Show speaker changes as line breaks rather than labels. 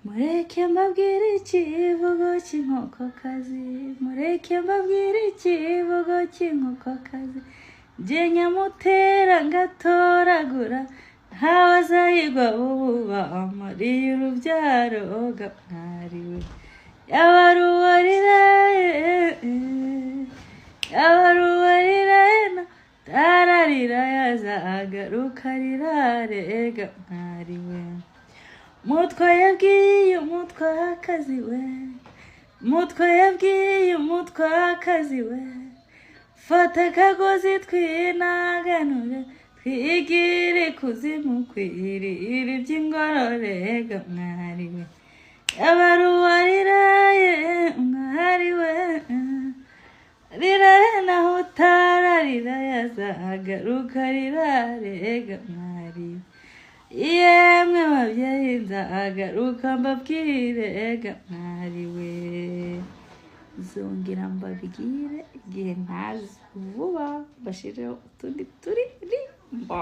mureke mbabwire ikivugo cy'inkokokazi, mureke mbabwire ikivugo cy'inkokokazi, njye nyamutera ngatoragura, ntawe azahigwa ububa amariye urubyaro ga mwariwe. Yabaruwariraye, yabaruwariraye na tararira yazagaruka rirare ga mwariwe. Mutwe yabwiye umutwakazi we, mutwe yabwiye umutwakazi we, fata akagozi twinaganure, twigire kuzimu kwirira iby'ingorore ga mwariwe. Yabaruwariraye mwariwe, riraye naho utararira yazagaruka rirare ga mwariwe. Yemwe babyeyi nzagaruka mbabwire ga mwariwe, zongera mbabwire igihe ntazi vuba, bashireho utundi turirimbo.